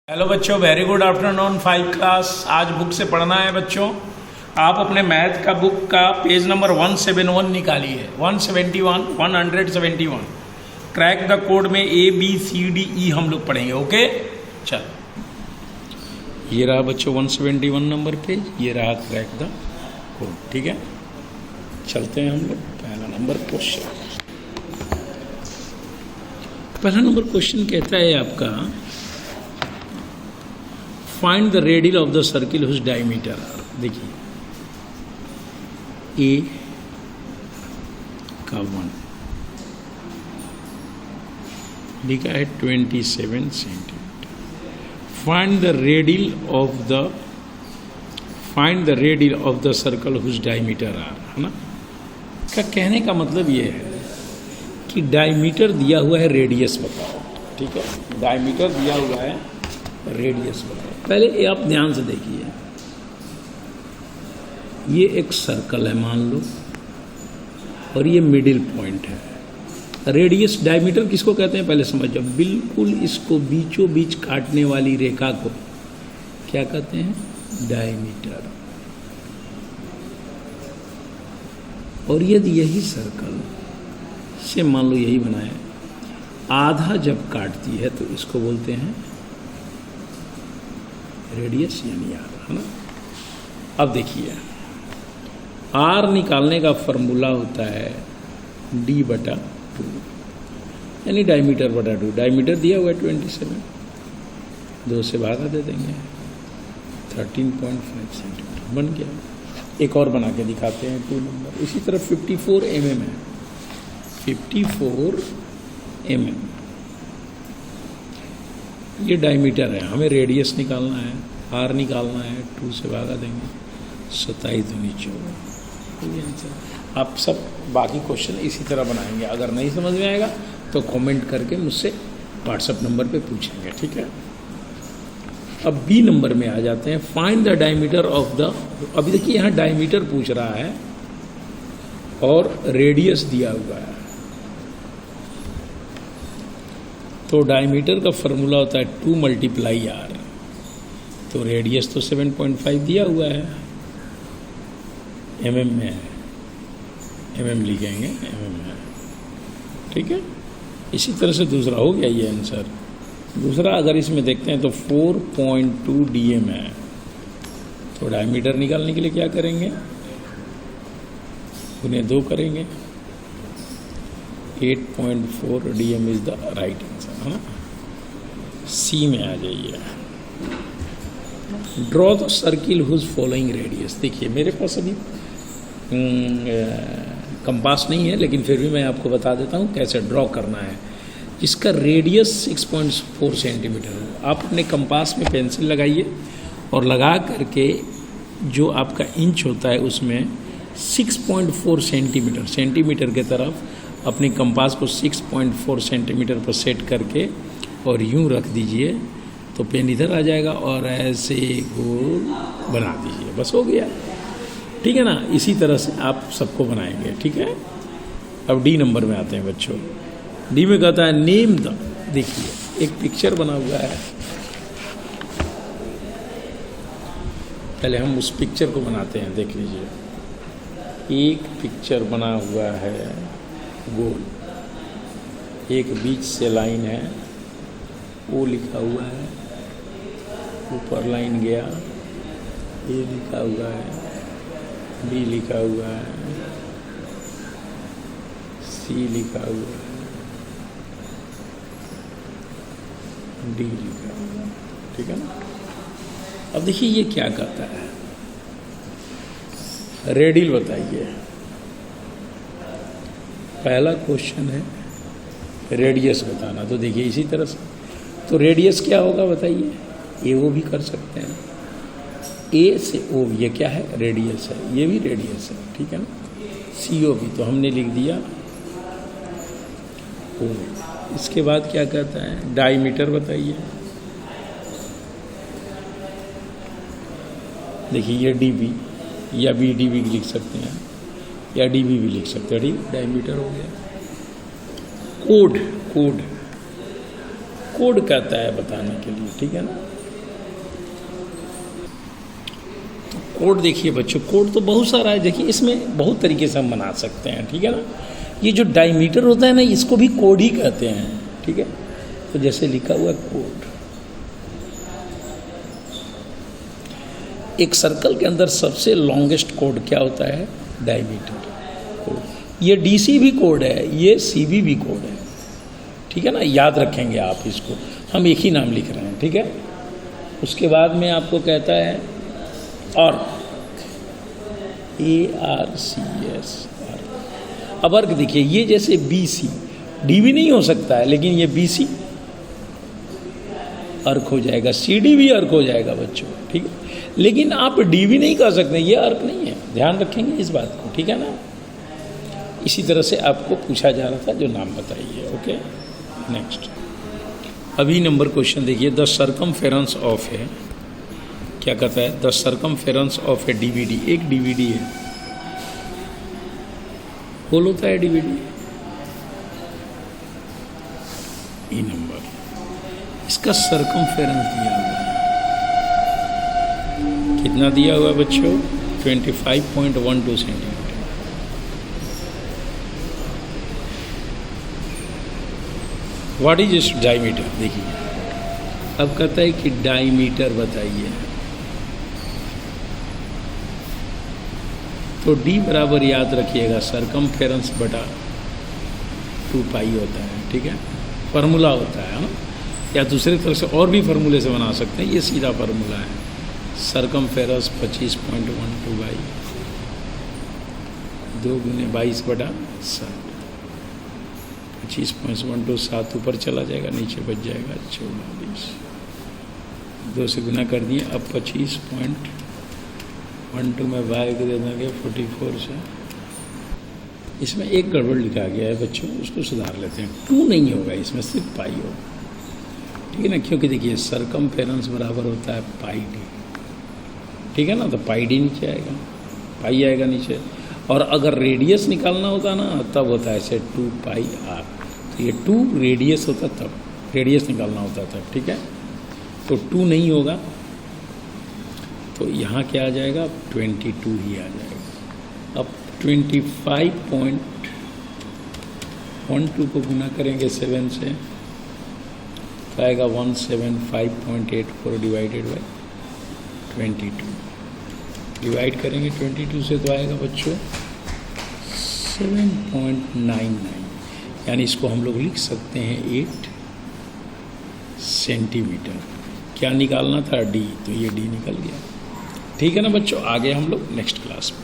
Hello बच्चों, very good afternoon. 5 class आज book से पढ़ना है बच्चों। आप अपने मैथ का बुक का पेज नंबर 171 निकालिए। 171 क्रैक द कोड में ABCDE हम लोग पढ़ेंगे। ओके, चल ये रहा बच्चों 171 नंबर पेज, ये रहा क्रैक द कोड। ठीक है, चलते हैं हम लोग। पहला नंबर क्वेश्चन, कहता है आपका find the radial of the circle whose diameter. देखिए ए का 1 लिखा है 27 centimetre. Find the radial of the circle whose diameter are, है ना। का कहने का मतलब ये है कि डायमीटर दिया हुआ है, रेडियस बताओ। ठीक है, डायमीटर दिया हुआ है, रेडियस बताओ। पहले ये आप ध्यान से देखिए, ये एक सर्कल है मान लो, और ये मिडिल पॉइंट है। रेडियस डायमीटर किसको कहते हैं पहले समझ जाओ। बिल्कुल इसको बीचों बीच काटने वाली रेखा को क्या कहते हैं, डायमीटर। और यदि यही सर्कल से मान लो यही बनाए, आधा जब काटती है तो इसको बोलते हैं रेडियस, यानी आर, है ना। अब देखिए आर निकालने का फॉर्मूला होता है D/2, यानी डायमीटर बटा 2। डायमीटर दिया हुआ है 27, 2 से भागा दे देंगे, 13.5 सेंटीमीटर बन गया। एक और बना के दिखाते हैं 2 नंबर। इसी तरह 54 mm है, 54 mm ये डायमीटर है। हमें रेडियस निकालना है, आर निकालना है, 2 से भागा देंगे, 27 दूनी 14। आप सब बाकी क्वेश्चन इसी तरह बनाएंगे। अगर नहीं समझ में आएगा तो कमेंट करके मुझसे व्हाट्सएप नंबर पे पूछेंगे। ठीक है, अब बी नंबर में आ जाते हैं। Find the diameter of the, अभी देखिए यहाँ डायमीटर पूछ रहा है और रेडियस दिया हुआ है। तो डायमीटर का फॉर्मूला होता है 2 × R। तो रेडियस तो 7.5 दिया हुआ है, mm में है, mm लिखेंगे, mm है। ठीक है, इसी तरह से दूसरा हो गया ये आंसर। दूसरा अगर इसमें देखते हैं तो 4.2 dm है। तो डायमीटर निकालने के लिए क्या करेंगे, उन्हें 2 करेंगे, 8.4 dm is the right answer, है ना। सी में आ जाइए। Draw the circle whose following radius. देखिए मेरे पास अभी कंपास नहीं है, लेकिन फिर भी मैं आपको बता देता हूँ कैसे ड्रॉ करना है। इसका रेडियस 6.4 सेंटीमीटर हो। आप अपने कंपास में पेंसिल लगाइए और लगा करके जो आपका इंच होता है उसमें 6.4 सेंटीमीटर के तरफ अपने कंपास को 6.4 सेंटीमीटर पर सेट करके और यूं रख दीजिए, तो पेन इधर आ जाएगा और ऐसे गोल बना दीजिए, बस हो गया। ठीक है ना, इसी तरह से आप सबको बनाएंगे। ठीक है, अब डी नंबर में आते हैं बच्चों। डी में कहता है नेम द, देखिए एक पिक्चर बना हुआ है, पहले हम उस पिक्चर को बनाते हैं। देख लीजिए, एक पिक्चर बना हुआ है गोल, एक बीच से लाइन है, ओ लिखा हुआ है, ऊपर लाइन गया, ए लिखा हुआ है, बी लिखा हुआ है, सी लिखा हुआ है, डी लिखा हुआ है। ठीक है ना। अब देखिए ये क्या कहता है, रेडियल बताइए। पहला क्वेश्चन है रेडियस बताना। तो देखिए इसी तरह से, तो रेडियस क्या होगा बताइए, ए ओ भी कर सकते हैं, ए से ओ, ये क्या है, रेडियस है, ये भी रेडियस है। ठीक है ना, सी ओ भी, तो हमने लिख दिया ओ। इसके बाद क्या कहता है, डायमीटर बताइए। देखिए ये डी बी या बी डी बी लिख सकते हैं, या डी बी भी लिख सकते हैं। ठीक, डायमीटर हो गया। कोड कहता है बताने के लिए। ठीक है ना, कोड देखिए बच्चों, कोड तो बहुत सारा है। देखिए इसमें बहुत तरीके से हम बना सकते हैं, ठीक है ना। ये जो डायमीटर होता है ना, इसको भी कोड ही कहते हैं, ठीक है। तो जैसे लिखा हुआ कोड, एक सर्कल के अंदर सबसे लॉन्गेस्ट कोड क्या होता है? Diameter code. ये डीसी भी कोड है, ये सीबी भी कोड है, ठीक है ना। याद रखेंगे आप इसको, हम एक ही नाम लिख रहे हैं, ठीक है। उसके बाद में आपको कहता है आर्क, ARCS। अब आर्क देखिए, ये जैसे BC, डी भी नहीं हो सकता है, लेकिन ये BC अर्क हो जाएगा, CD भी अर्क हो जाएगा बच्चों, ठीक है। लेकिन आप डी भी नहीं कर सकते, ये अर्क नहीं है, ध्यान रखेंगे इस बात को, ठीक है ना। इसी तरह से आपको पूछा जा रहा था, जो नाम बताइए, ओके। नेक्स्ट, अभी नंबर क्वेश्चन देखिए, द सर्कमफेरेंस ऑफ है, क्या कहता है? The circumference of A DVD, एक DVD है, होल होता है DVD, ई नंबर, इसका सर्कमफेरेंस दिया हुआ है, कितना दिया हुआ है बच्चों? 25.12 सेंटीमीटर। व्हाट इज इस डायमीटर? देखिए अब कहता है कि डायमीटर बताइए, तो D बराबर याद रखिएगा सर्कमफेरेंस बटा 2 पाई होता है, ठीक है। फार्मूला होता है ना, या दूसरे तरह से और भी फार्मूले से बना सकते हैं, ये सीधा फार्मूला है। सर्कमफेरेंस 25.12 बाई 2 गुने 22 बटा 7, 25.12, 7 ऊपर चला जाएगा, नीचे बच जाएगा 44, 2 से गुना कर दिए। अब 25.12 में बाई को दे देंगे 44 से। इसमें एक गड़बड़ लिखा गया है बच्चों, उसको सुधार लेते हैं। 2 नहीं होगा इसमें, सिर्फ पाई होगा, ठीक है ना, क्योंकि देखिए सर्कमफेरेंस बराबर होता है पाई D, ठीक है ना। तो पाई D नीचे आएगा, पाई आएगा नीचे। और अगर रेडियस निकालना होता ना, तब होता है ऐसे 2 पाई R। तो ये 2 रेडियस होता, तब रेडियस निकालना होता तब, ठीक है। तो 2 नहीं होगा, तो यहाँ क्या आ जाएगा? 22 ही आ जाएगा। अब 25.12 को गुना करेंगे 7 से, तो आएगा 175.84 डिवाइडेड बाई 22। डिवाइड करेंगे 22 से, तो आएगा बच्चों 7.99, यानी इसको हम लोग लिख सकते हैं 8 सेंटीमीटर। क्या निकालना था? D, तो ये D निकल गया, ठीक है ना बच्चों। आगे हम लोग नेक्स्ट क्लास में।